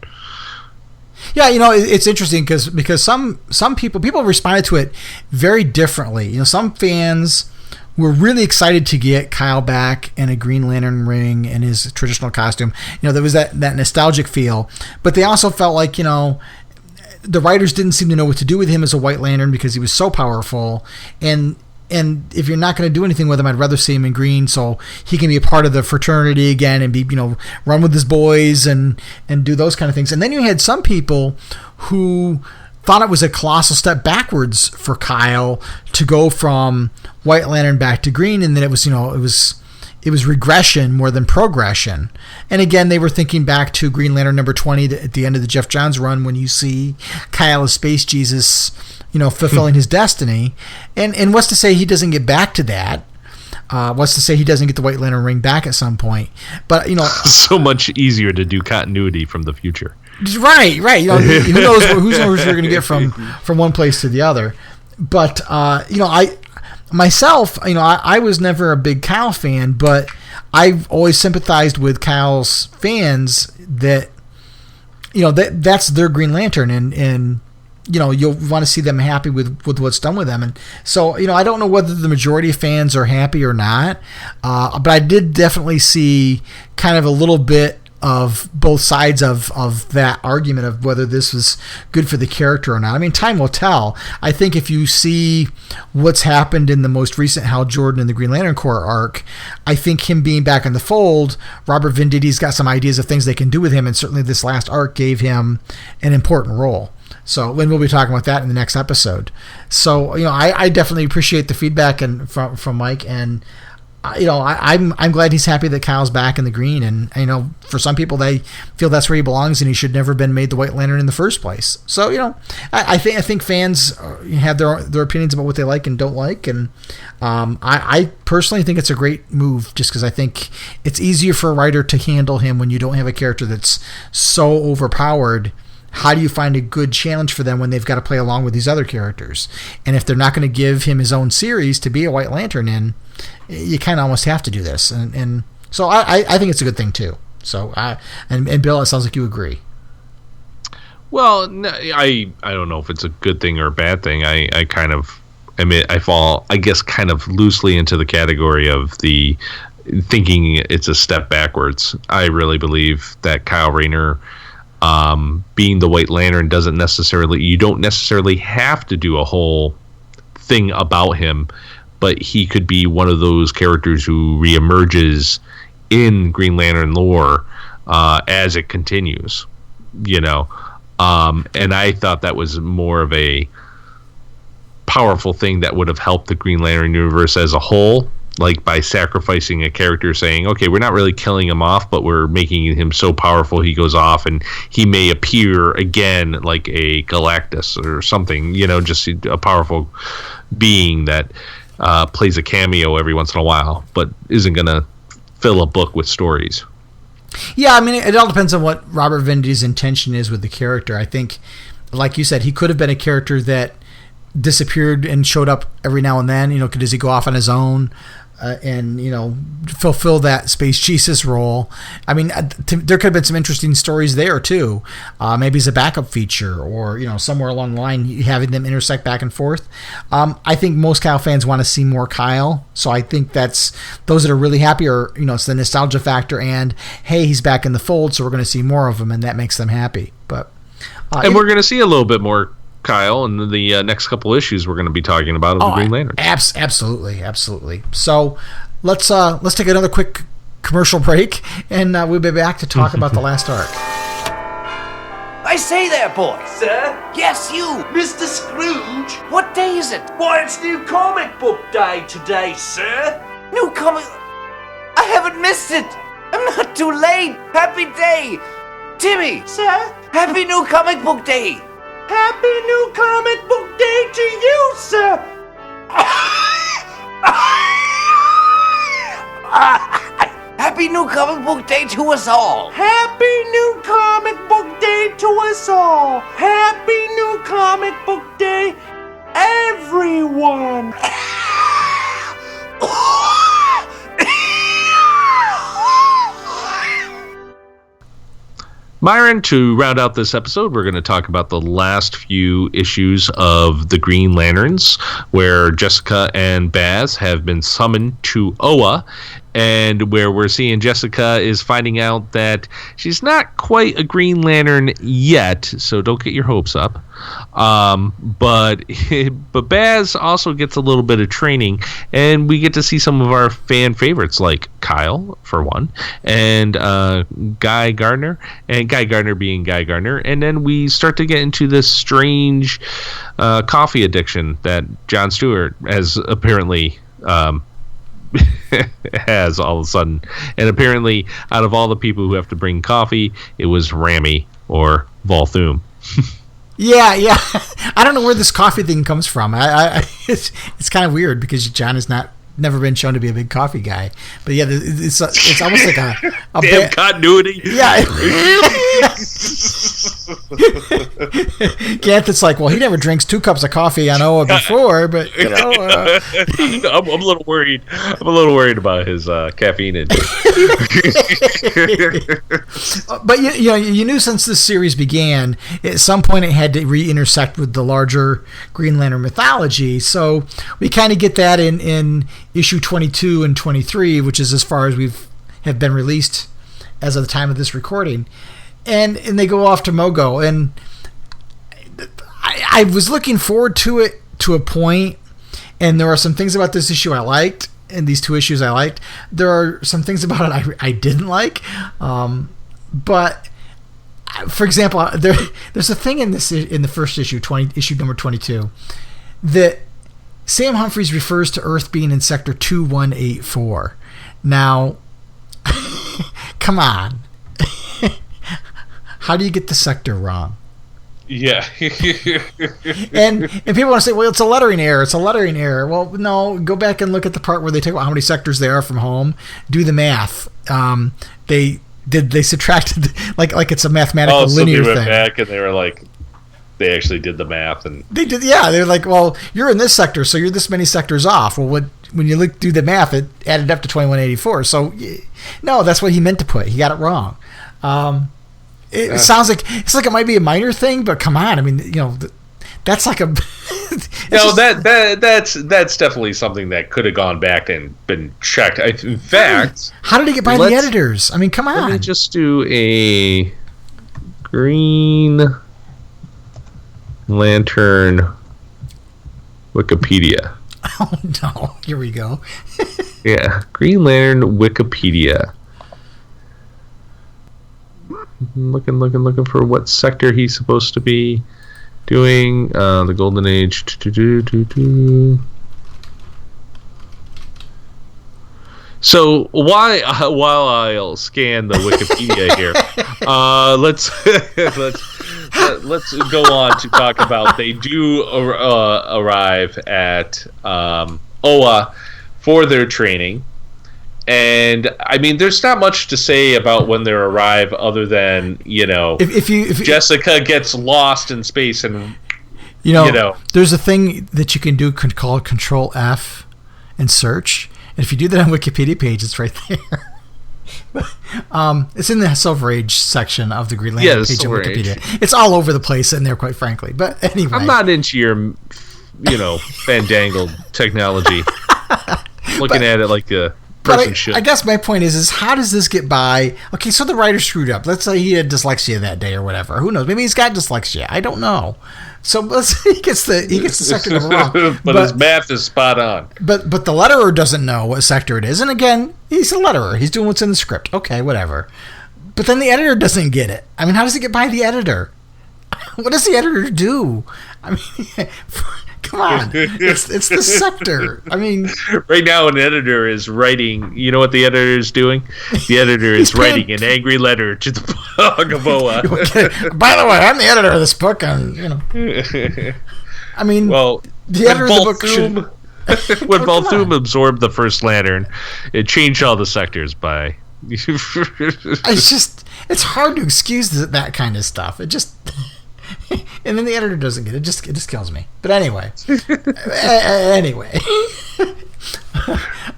Yeah, it's interesting because some people responded to it very differently. Some fans were really excited to get Kyle back in a Green Lantern ring in his traditional costume. There was that nostalgic feel, but they also felt like, the writers didn't seem to know what to do with him as a White Lantern because he was so powerful. And if you're not going to do anything with him, I'd rather see him in green so he can be a part of the fraternity again and be, run with his boys and do those kind of things. And then you had some people who thought it was a colossal step backwards for Kyle to go from White Lantern back to green, and then it was regression more than progression. And again, they were thinking back to Green Lantern number 20 at the end of the Jeff Johns run, when you see Kyle as Space Jesus, fulfilling his destiny. And what's to say he doesn't get back to that? What's to say he doesn't get the White Lantern ring back at some point? But so much easier to do continuity from the future. Right. Who knows who's we're going to get from one place to the other. But I myself, I was never a big Kyle fan, but I've always sympathized with Kyle's fans that that's their Green Lantern, and you'll want to see them happy with what's done with them. And so, I don't know whether the majority of fans are happy or not, but I did definitely see kind of a little bit of both sides of that argument of whether this was good for the character or not. I mean, time will tell. I think if you see what's happened in the most recent Hal Jordan and the Green Lantern Corps arc, I think him being back in the fold, Robert Venditti's got some ideas of things they can do with him, and certainly this last arc gave him an important role. So, Lynn, we'll be talking about that in the next episode. So, I definitely appreciate the feedback from Mike, and I'm glad he's happy that Kyle's back in the green, and for some people they feel that's where he belongs and he should never have been made the White Lantern in the first place. So I think fans have their opinions about what they like and don't like, and I personally think it's a great move just because I think it's easier for a writer to handle him when you don't have a character that's so overpowered. How do you find a good challenge for them when they've got to play along with these other characters? And if they're not going to give him his own series to be a White Lantern in, you kind of almost have to do this. And so I think it's a good thing too. So and Bill, it sounds like you agree. Well, I don't know if it's a good thing or a bad thing. I fall, I guess, kind of loosely into the category of the thinking it's a step backwards. I really believe that Kyle Rayner, being the White Lantern, you don't necessarily have to do a whole thing about him, but he could be one of those characters who reemerges in Green Lantern lore as it continues, and I thought that was more of a powerful thing that would have helped the Green Lantern universe as a whole, like by sacrificing a character, saying, okay, we're not really killing him off, but we're making him so powerful he goes off and he may appear again like a Galactus or something, just a powerful being that plays a cameo every once in a while, but isn't going to fill a book with stories. Yeah, I mean, it all depends on what Robert Venditti's intention is with the character. I think, like you said, he could have been a character that disappeared and showed up every now and then, does he go off on his own and fulfill that Space Jesus role? I mean, there could have been some interesting stories there too, maybe as a backup feature, or somewhere along the line having them intersect back and forth. I think most Kyle fans want to see more Kyle, so I think that's those that are really happy, or it's the nostalgia factor, and hey, he's back in the fold, so we're going to see more of him, and that makes them happy. But we're going to see a little bit more Kyle in the next couple issues we're going to be talking about of the Green Lantern. Absolutely. So let's take another quick commercial break, and we'll be back to talk about the last arc. I say there, boy. Sir? Yes, you. Mr. Scrooge? What day is it? Why, it's New Comic Book Day today, sir. New comic... I haven't missed it. I'm not too late. Happy day. Timmy. Sir? Happy New Comic Book Day. Happy New Comic Book Day to you, sir! Happy New Comic Book Day to us all! Happy New Comic Book Day to us all! Happy New Comic Book Day, everyone! Myron, to round out this episode, we're going to talk about the last few issues of the Green Lanterns, where Jessica and Baz have been summoned to Oa, and where we're seeing Jessica is finding out that she's not quite a Green Lantern yet, so don't get your hopes up. But Baz also gets a little bit of training, and we get to see some of our fan favorites, like Kyle, for one, and Guy Gardner, and Guy Gardner being Guy Gardner, and then we start to get into this strange coffee addiction that Jon Stewart has apparently has all of a sudden. And apparently, out of all the people who have to bring coffee, it was Rami or Volthoom. Yeah. I don't know where this coffee thing comes from. It's kind of weird because John has never been shown to be a big coffee guy. But yeah, it's almost like a damn continuity. Yeah. Ganth, it's like, well, he never drinks 2 cups of coffee on Oa before, but you know, I'm a little worried. I'm a little worried about his caffeine intake. But you knew since this series began, at some point it had to re-intersect with the larger Green Lantern mythology. So we kind of get that in issue 22 and 23, which is as far as have been released as of the time of this recording. And they go off to Mogo, and I was looking forward to it to a point, and there are some things about this issue I liked, and these 2 issues I liked. There are some things about it I didn't like, but for example, there's a thing in the first issue, issue number 22, that Sam Humphries refers to Earth being in sector 2184. Now, come on. How do you get the sector wrong? Yeah. and people want to say, well, it's a lettering error. It's a lettering error. Well, no, go back and look at the part where they talk about how many sectors there are from home. Do the math. They subtracted like it's a mathematical linear thing. They went back and they were like, they actually did the math, and they did. Yeah, they're like, well, you're in this sector, so you're this many sectors off. Well, when you do the math, it added up to 2184. So no, that's what he meant to put. He got it wrong. It sounds like it might be a minor thing, but come on, I mean, that's like a. That's definitely something that could have gone back and been checked. In fact, how did it get by the editors? I mean, come on. Let me just do a Green Lantern Wikipedia. Oh no! Here we go. Yeah, Green Lantern Wikipedia. Looking for what sector he's supposed to be doing. The Golden Age. So while I'll scan the Wikipedia here, let's go on to talk about they do arrive at Oa for their training. And I mean, there's not much to say about when they arrive, other than if Jessica gets lost in space, and there's a thing that you can do called Control F and search, and if you do that on Wikipedia page, it's right there. It's in the Silver Age section of the Green Lantern page of Wikipedia. Age. It's all over the place in there, quite frankly. But anyway, I'm not into your fandangled technology. Looking at it like a. I guess my point is how does this get by? Okay, so the writer screwed up. Let's say he had dyslexia that day or whatever. Who knows? Maybe he's got dyslexia. I don't know. So he gets the sector number wrong. but his math is spot on. But the letterer doesn't know what sector it is. And again, he's a letterer. He's doing what's in the script. Okay, whatever. But then the editor doesn't get it. I mean, how does it get by the editor? What does the editor do? I mean, come on. It's the sector. I mean, right now an editor is writing. You know what the editor is doing? The editor is writing an angry letter to the blog of Oa. By the way, I'm the editor of this book. I mean, well, the editor of the book should. When Volthoom absorbed the first lantern, it changed all the sectors by. It's hard to excuse that kind of stuff. It just. And then the editor doesn't get it. It just kills me. But anyway.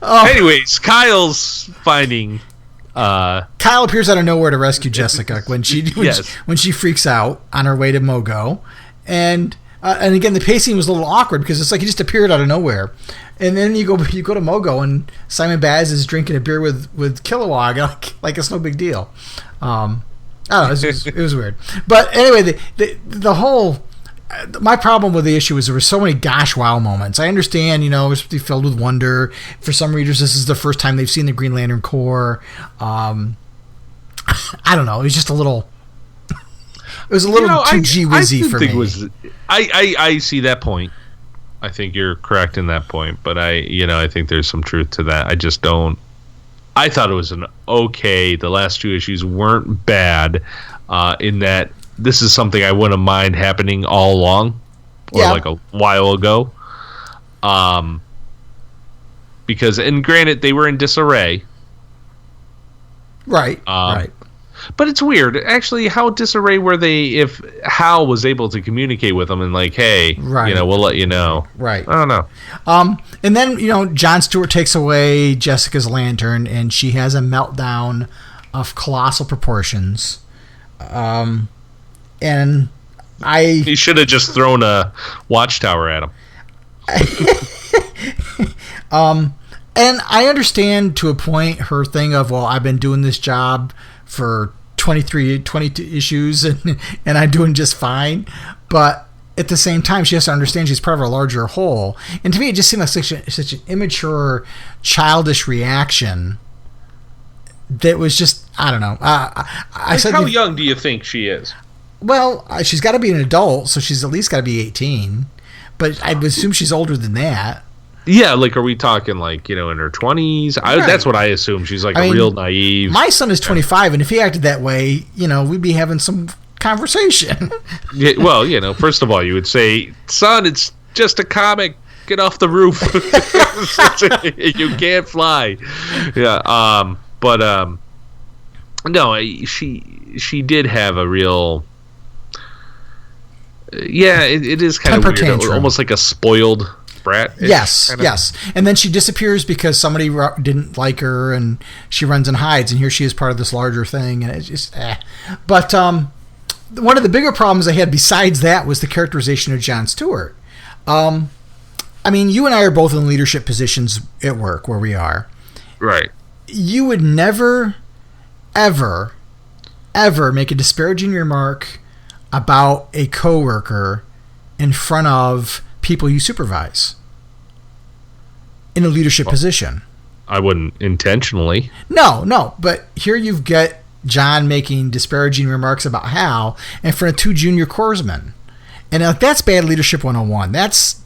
Anyways, Kyle's finding Kyle appears out of nowhere to rescue Jessica when she freaks out on her way to Mogo, and again the pacing was a little awkward because it's like he just appeared out of nowhere, and then you go to Mogo and Simon Baz is drinking a beer with Kilowog like it's no big deal. I don't know, it was weird, but anyway, the whole. My problem with the issue is there were so many gosh wow moments. I understand, it was filled with wonder. For some readers, this is the first time they've seen the Green Lantern Corps. I don't know. It was just a little. It was a little too gee-whizzy for me. I see that point. I think you're correct in that point, but I think there's some truth to that. I just don't. I thought it was the last two issues weren't bad, in that. This is something I wouldn't mind happening all along, or like a while ago. Because, and granted, they were in disarray. Right, right. But it's weird. Actually, how disarray were they if Hal was able to communicate with them and like, hey, we'll let you know. Right. I don't know. And then, John Stewart takes away Jessica's lantern, and she has a meltdown of colossal proportions. And he should have just thrown a watchtower at him. And I understand to a point her thing of, well, I've been doing this job for 22 issues and I'm doing just fine. But at the same time, she has to understand she's part of a larger whole. And to me, it just seemed like such an immature, childish reaction that was just, I don't know. How young do you think she is? Well, she's got to be an adult, so she's at least got to be 18. But I would assume she's older than that. Yeah, like, are we talking, like, in her 20s? Right. That's what I assume. She's, like, real naive. My son is 25, and if he acted that way, we'd be having some conversation. Yeah, well, first of all, you would say, son, it's just a comic. Get off the roof. You can't fly. Yeah, but, no, she did have a real... Yeah, it is kind of weird. Tantrum. Almost like a spoiled brat. Yes. And then she disappears because somebody didn't like her, and she runs and hides, and here she is part of this larger thing, and it's just But one of the bigger problems I had besides that was the characterization of John Stewart. I mean, you and I are both in leadership positions at work where we are. Right. You would never, ever, ever make a disparaging remark about a coworker in front of people you supervise in a leadership position. I wouldn't intentionally. No, but here you've got John making disparaging remarks about Hal in front of two junior corpsmen. And that's bad leadership 101. That's,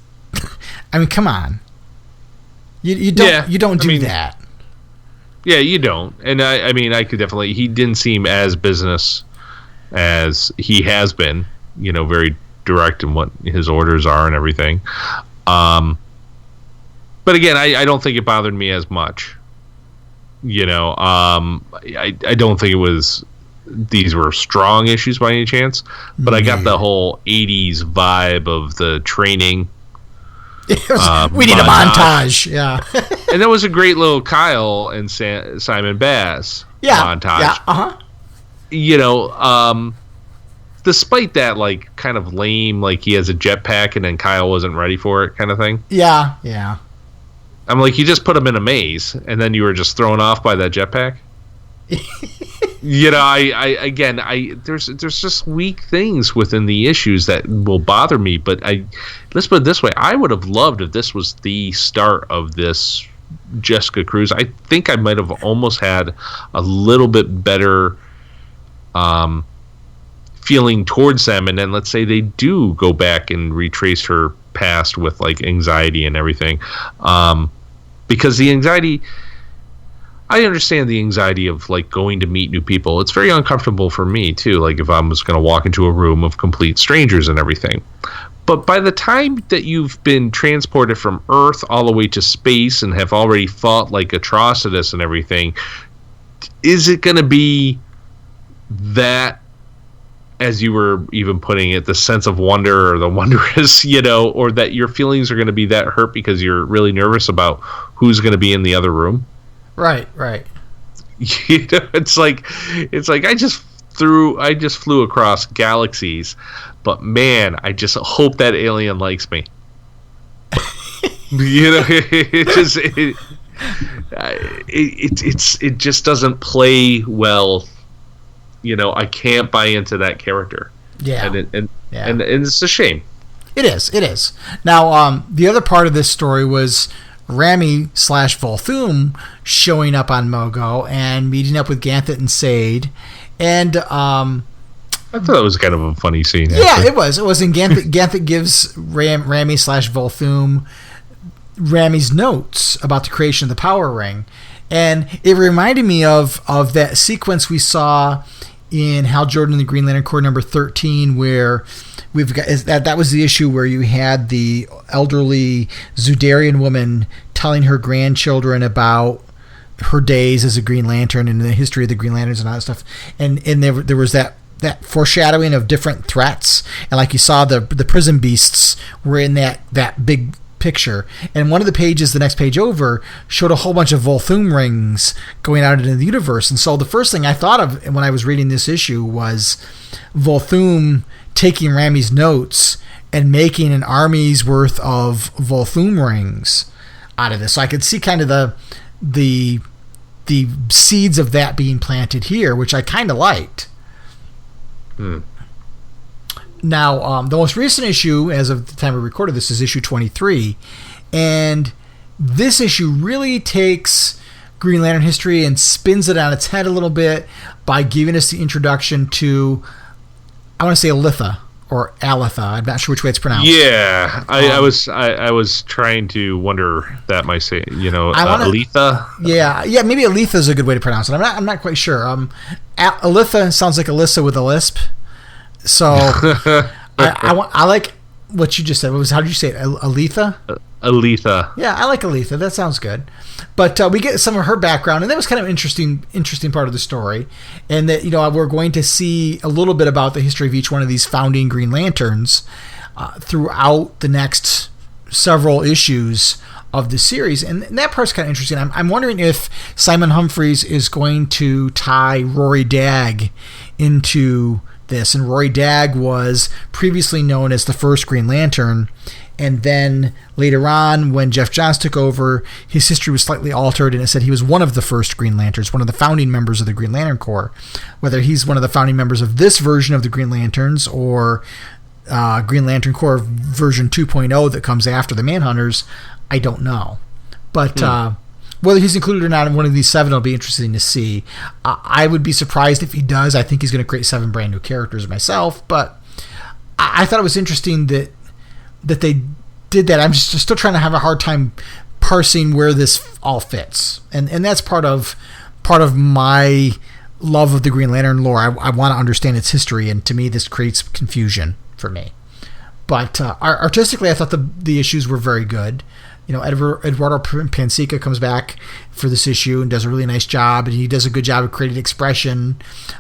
I mean, come on. You don't do that. Yeah, you don't. And I mean, I could definitely, he didn't seem as business as he has been, very direct in what his orders are and everything. But again, I don't think it bothered me as much. I don't think it was, these were strong issues by any chance, but I got the whole 80s vibe of the training. We need a montage. Yeah. And that was a great little Kyle and Simon Baz montage. Yeah, despite that, like, kind of lame, like he has a jetpack and then Kyle wasn't ready for it kind of thing. Yeah. I'm like, you just put him in a maze and then you were just thrown off by that jetpack. There's just weak things within the issues that will bother me. But let's put it this way: I would have loved if this was the start of this Jessica Cruz. I think I might have almost had a little bit better feeling towards them, and then let's say they do go back and retrace her past with like anxiety and everything, because the anxiety. I understand the anxiety of like going to meet new people. It's very uncomfortable for me too. Like if I was going to walk into a room of complete strangers and everything. But by the time that you've been transported from Earth all the way to space and have already fought like Atrocitus and everything, is it going to be that, as you were even putting it, the sense of wonder or the wondrous, or that your feelings are going to be that hurt because you're really nervous about who's going to be in the other room? Right. It's like I just flew across galaxies, but man, I just hope that alien likes me. It just doesn't play well. I can't buy into that character. Yeah, and it's a shame. It is. Now, the other part of this story was Rami/Volthoom showing up on Mogo and meeting up with Ganthet and Sade, and I thought it was kind of a funny scene. Yeah, actually. It was. It was. And Ganthet gives Rami/Volthoom Rami's notes about the creation of the Power Ring, and it reminded me of that sequence we saw in Hal Jordan and the Green Lantern Corps number 13, where we've got that was the issue where you had the elderly Zudarian woman telling her grandchildren about her days as a Green Lantern and the history of the Green Lanterns and all that stuff, and there was that foreshadowing of different threats, and like you saw the prison beasts were in that big picture, and one of the pages, the next page over, showed a whole bunch of Volthoom rings going out into the universe. And so the first thing I thought of when I was reading this issue was Volthoom taking Rami's notes and making an army's worth of Volthoom rings out of this. So I could see kind of the seeds of that being planted here, which I kind of liked. Now, the most recent issue, as of the time we recorded this, is issue 23. And this issue really takes Green Lantern history and spins it on its head a little bit by giving us the introduction to, I want to say Alitha, or Alitha. I'm not sure which way it's pronounced. Yeah, I was trying to wonder that might say, Alitha. Yeah, maybe Alitha is a good way to pronounce it. I'm not quite sure. Alitha sounds like Alyssa with a lisp. So I like what you just said. How did you say it? Alitha? Alitha. Yeah, I like Alitha. That sounds good. But we get some of her background, and that was kind of an interesting part of the story. And that we're going to see a little bit about the history of each one of these founding Green Lanterns throughout the next several issues of the series, and that part's kind of interesting. I'm wondering if Simon Humphries is going to tie Rory Dagg into this, and Rory Dagg was previously known as the first Green Lantern, and then later on when Jeff Johns took over, his history was slightly altered, and it said he was one of the first Green Lanterns, one of the founding members of the Green Lantern Corps. Whether he's one of the founding members of this version of the Green Lanterns or Green Lantern Corps version 2.0 that comes after the Manhunters, I don't know. But whether he's included or not in one of these 7 will be interesting to see. I would be surprised if he does. I think he's going to create 7 brand new characters myself, but I thought it was interesting that they did that. I'm just still trying to have a hard time parsing where this all fits, and that's part of my love of the Green Lantern lore. I want to understand its history, and to me this creates confusion for me. But artistically, I thought the issues were very good. Eduardo Pansica comes back for this issue and does a really nice job, and he does a good job of creating expression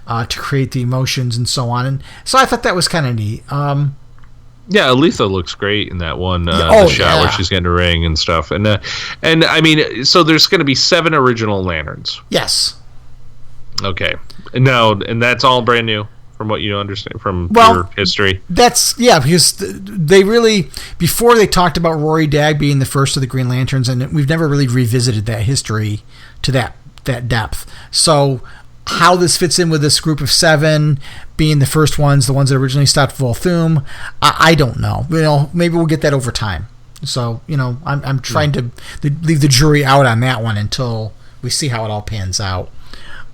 to create the emotions and so on. And so I thought that was kind of neat. Yeah, Aletha looks great in that one the shot where she's getting a ring and stuff. And I mean, so there's going to be 7 original Lanterns. Yes. Okay. And that's all brand new. From what you understand from your history. Because they really, before they talked about Rory Dagg being the first of the Green Lanterns, and we've never really revisited that history to that depth. So how this fits in with this group of 7 being the first ones, the ones that originally stopped Volthoom, I don't know. Maybe we'll get that over time. So, I'm trying to leave the jury out on that one until we see how it all pans out.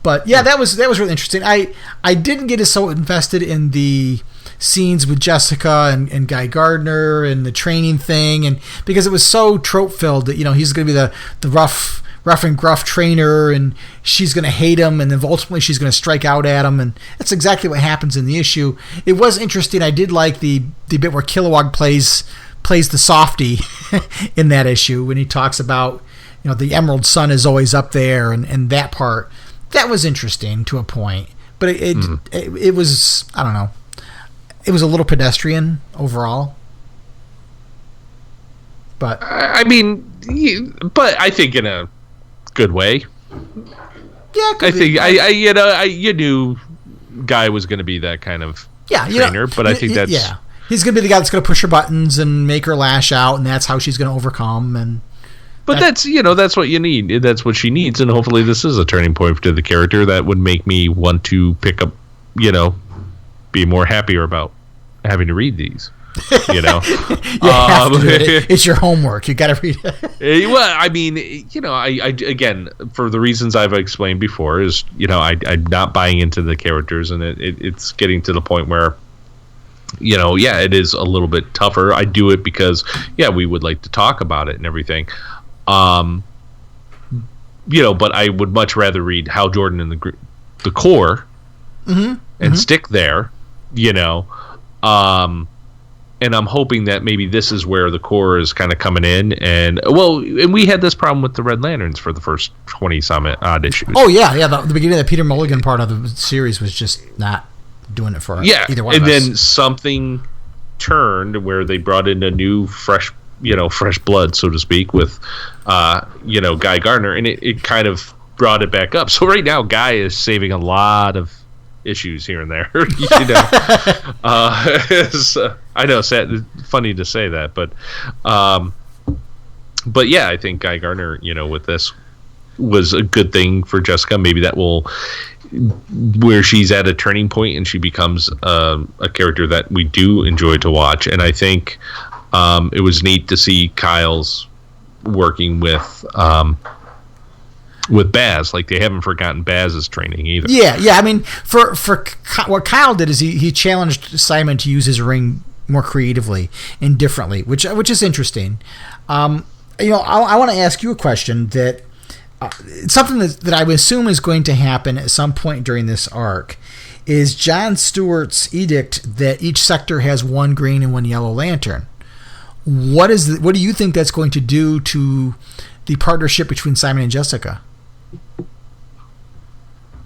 But yeah, that was really interesting. I didn't get as so invested in the scenes with Jessica and Guy Gardner and the training thing, and because it was so trope filled that he's going to be the rough and gruff trainer, and she's going to hate him, and then ultimately she's going to strike out at him, and that's exactly what happens in the issue. It was interesting. I did like the bit where Kilowog plays the softy in that issue when he talks about the Emerald Sun is always up there, and that part. That was interesting to a point, but it was, I don't know, it was a little pedestrian overall. But I mean, but I think in a good way. Yeah, I think you knew Guy was going to be that kind of trainer, but I think that's he's going to be the guy that's going to push her buttons and make her lash out, and that's how she's going to overcome. But that's what you need. That's what she needs, and hopefully this is a turning point to the character that would make me want to pick up, be more happier about having to read these. You have to do it. It's your homework. You got to read it. Well, I mean, I again, for the reasons I've explained before, is I'm not buying into the characters, and it's getting to the point where, it is a little bit tougher. I do it because we would like to talk about it and everything, but I would much rather read Hal Jordan and the Core, and stick there, and I'm hoping that maybe this is where the Core is kind of coming in. And we had this problem with the Red Lanterns for the first 20-some odd issues. Oh, yeah. The beginning of the Peter Mulligan part of the series was just not doing it for either one of us. And then something turned where they brought in a new, fresh blood, so to speak, with, Guy Gardner. And it kind of brought it back up. So right now, Guy is saving a lot of issues here and there. I know, sad, funny to say that, but I think Guy Gardner, with this, was a good thing for Jessica. Maybe that will, where she's at a turning point and she becomes a character that we do enjoy to watch. And I think it was neat to see Kyle's working with Baz. Like, they haven't forgotten Baz's training either. Yeah. I mean, for what Kyle did is he challenged Simon to use his ring more creatively and differently, which is interesting. I want to ask you a question that it's something that I would assume is going to happen at some point during this arc. Is John Stewart's edict that each sector has one green and one yellow lantern? What do you think that's going to do to the partnership between Simon and Jessica?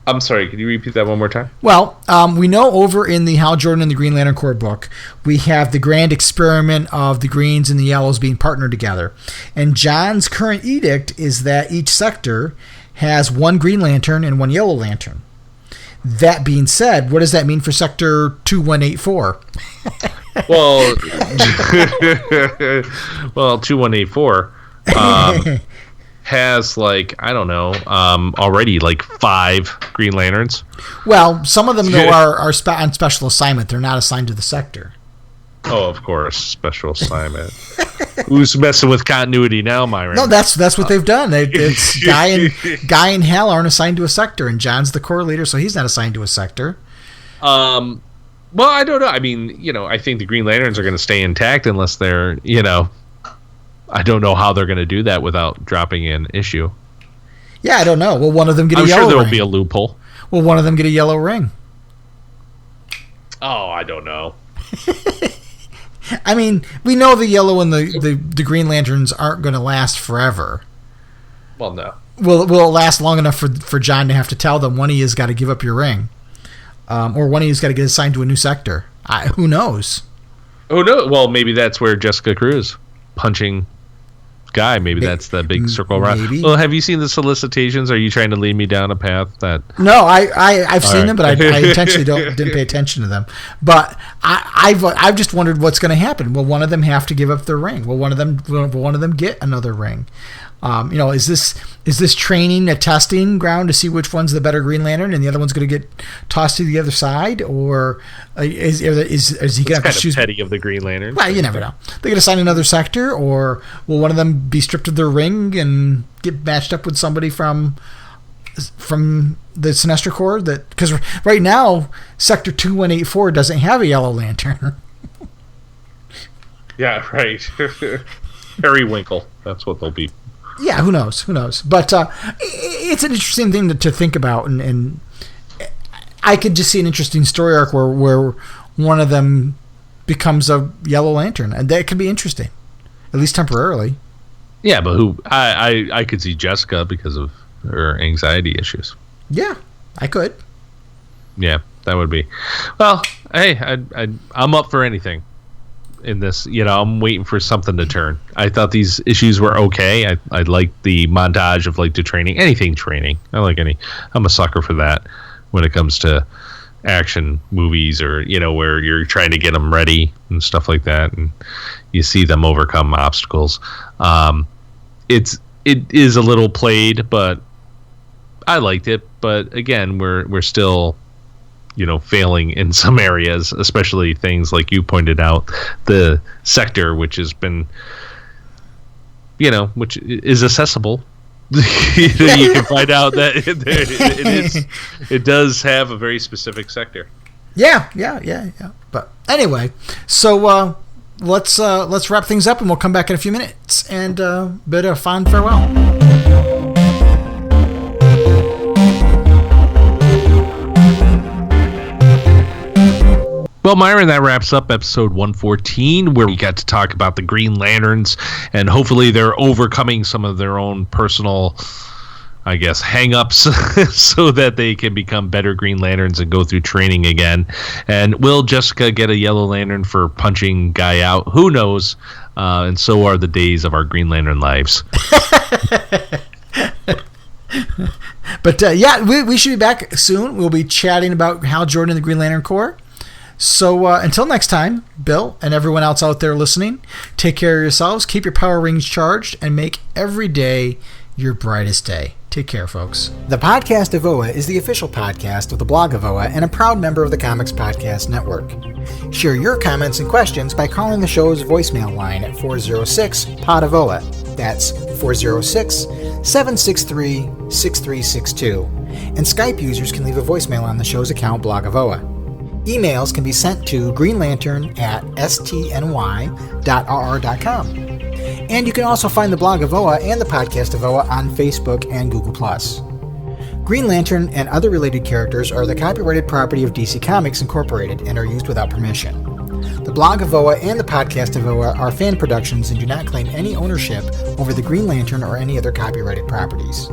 I'm sorry, could you repeat that one more time? Well, we know over in the Hal Jordan and the Green Lantern Corps book, we have the grand experiment of the greens and the yellows being partnered together. And John's current edict is that each sector has one green lantern and one yellow lantern. That being said, what does that mean for Sector 2184? Well, 2184 has, already 5 Green Lanterns. Well, some of them though are on special assignment. They're not assigned to the sector. Oh, of course, special assignment. Who's messing with continuity now, Myron? No, that's what they've done. It's Guy and Hal aren't assigned to a sector, and John's the Corps leader, so he's not assigned to a sector. Well, I don't know. I mean, I think the Green Lanterns are going to stay intact unless they're, I don't know how they're going to do that without dropping an issue. Yeah, I don't know. Will one of them get a yellow ring? I'm sure there will be a loophole. Will one of them get a yellow ring? Oh, I don't know. I mean, we know the yellow and the Green Lanterns aren't going to last forever. Well, no. Will it last long enough for John to have to tell them one of you has got to give up your ring? Or one of you's got to get assigned to a new sector? Who knows? Oh, no. Well, maybe that's where Jessica Cruz punching Guy. Maybe that's the big circle around. Maybe. Well, have you seen the solicitations? Are you trying to lead me down a path that? No, I've seen them, but I intentionally didn't pay attention to them. But I've just wondered what's going to happen. Will one of them have to give up their ring? Will one of them get another ring? Is this training a testing ground to see which one's the better Green Lantern and the other one's going to get tossed to the other side, or is he going to have to choose? Petty of the Green Lantern. Well, you never know. They're going to assign another sector, or will one of them be stripped of their ring and get matched up with somebody from the Sinestro Corps? Because right now Sector 2184 doesn't have a yellow lantern. Yeah, right. Harry Winkle. That's what they'll be. Yeah, who knows? But it's an interesting thing to think about, and I could just see an interesting story arc where one of them becomes a yellow lantern, and that could be interesting, at least temporarily. Yeah, but who? I could see Jessica because of her anxiety issues. Yeah, I could. Yeah, that would be. Well, hey, I'm up for anything. in this. I'm waiting for something to turn. I thought these issues were okay. I like the montage of like the training, anything training. I'm a sucker for that when it comes to action movies or where you're trying to get them ready and stuff like that, and you see them overcome obstacles. It is a little played, but I liked it. But again, we're still failing in some areas, especially things like you pointed out, the sector, which has been, which is accessible. You can find out that it does have a very specific sector. Yeah. But anyway, so let's wrap things up, and we'll come back in a few minutes and bid a fond farewell. Well, Myron, that wraps up episode 114, where we got to talk about the Green Lanterns, and hopefully they're overcoming some of their own personal, I guess, hang-ups so that they can become better Green Lanterns and go through training again. And will Jessica get a Yellow Lantern for punching Guy out? Who knows? And so are the days of our Green Lantern lives. But, we should be back soon. We'll be chatting about Hal Jordan and the Green Lantern Corps. So until next time, Bill and everyone else out there listening, take care of yourselves, keep your power rings charged, and make every day your brightest day. Take care, folks. The Podcast of OA is the official podcast of the blog of OA and a proud member of the Comics Podcast Network. Share your comments and questions by calling the show's voicemail line at 406-POD-OA. That's 406-763-6362. And Skype users can leave a voicemail on the show's account, Blog of OA. Emails can be sent to greenlantern@stny.rr.com. And you can also find the blog of OA and the podcast of OA on Facebook and Google+. Green Lantern and other related characters are the copyrighted property of DC Comics Incorporated and are used without permission. The blog of OA and the podcast of OA are fan productions and do not claim any ownership over the Green Lantern or any other copyrighted properties.